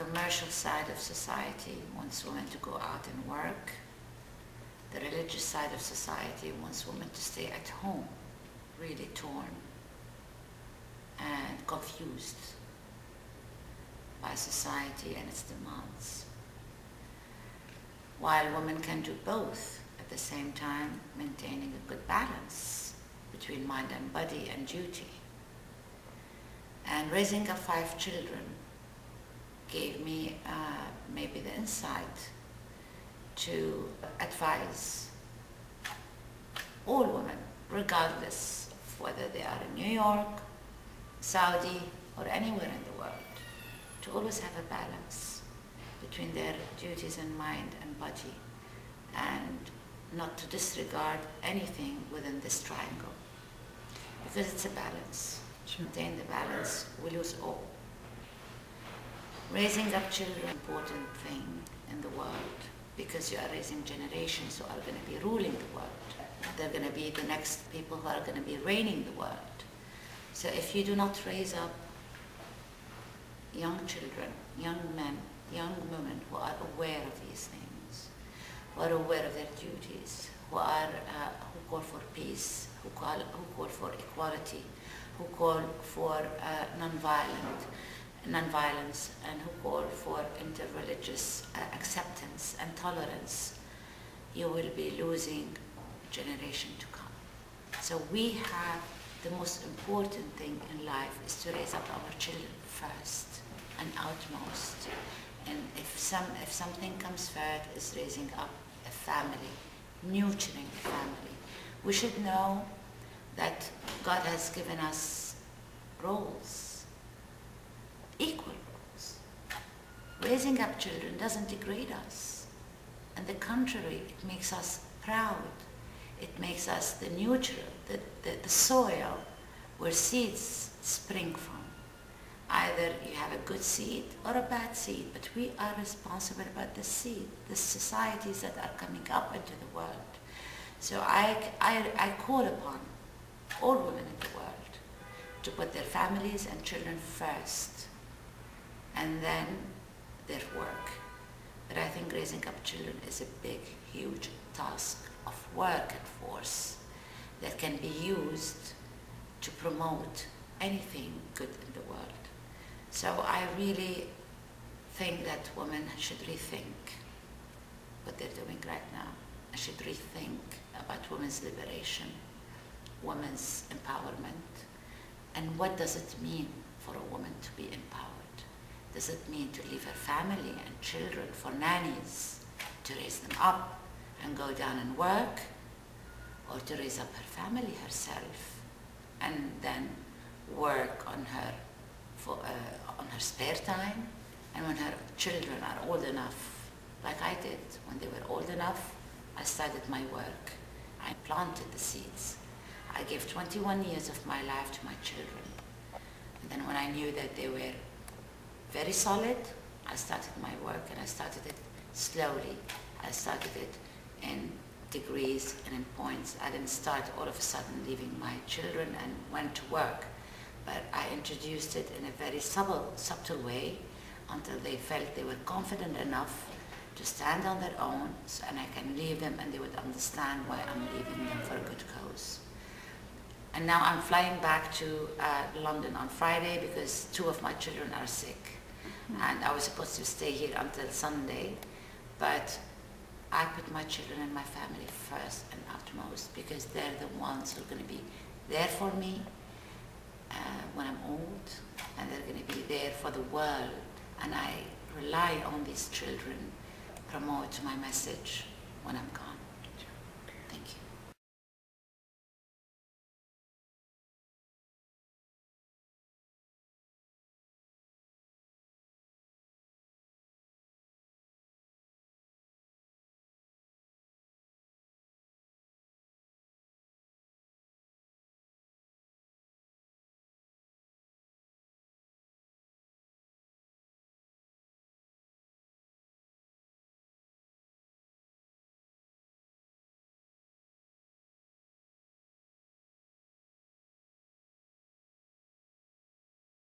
commercial side of society wants women to go out and work. The religious side of society wants women to stay at home, really torn and confused by society and its demands. While women can do both at the same time, maintaining a good balance between mind and body and duty. And raising up 5 children gave me maybe the insight to advise all women, regardless of whether they are in New York, Saudi, or anywhere in the world, to always have a balance between their duties and mind and body, and not to disregard anything within this triangle, because it's a balance. To maintain the balance, we lose all. Raising up children is an important thing in the world, because you are raising generations who are going to be ruling the world. They're going to be the next people who are going to be reigning the world. So if you do not raise up young children, young men, young women who are aware of these things, who are aware of their duties, who call for peace, who call for equality, who call for non-violence, and who call for interreligious acceptance and tolerance, you will be losing generation to come. So we have the most important thing in life is to raise up our children first and outmost. And if something comes first, is raising up a family, nurturing a family. We should know that God has given us roles, equal roles. Raising up children doesn't degrade us. On the contrary, it makes us proud. It makes us the nurturer, the soil where seeds spring from. Either you have a good seed or a bad seed, but we are responsible about the seed, the societies that are coming up into the world. So I call upon all women in the world to put their families and children first, and then their work. But I think raising up children is a big, huge task of work and force that can be used to promote anything good in the world. So I really think that women should rethink what they're doing right now. I should rethink about women's liberation, women's empowerment, and what does it mean for a woman to be empowered? Does it mean to leave her family and children for nannies to raise them up and go down and work, or to raise up her family herself and then work on her on her spare time, and when her children are old enough, like I did? When they were old enough, I started my work. I planted the seeds. I gave 21 years of my life to my children. And then when I knew that they were very solid, I started my work, and I started it slowly. I started it in degrees and in points. I didn't start all of a sudden leaving my children and went to work. But I introduced it in a very subtle way until they felt they were confident enough to stand on their own, and I can leave them and they would understand why I'm leaving them for a good cause. And now I'm flying back to London on Friday because 2 of my children are sick. And I was supposed to stay here until Sunday, but I put my children and my family first and utmost, because they're the ones who are going to be there for me when I'm old, and they're going to be there for the world. And I rely on these children to promote my message when I'm gone.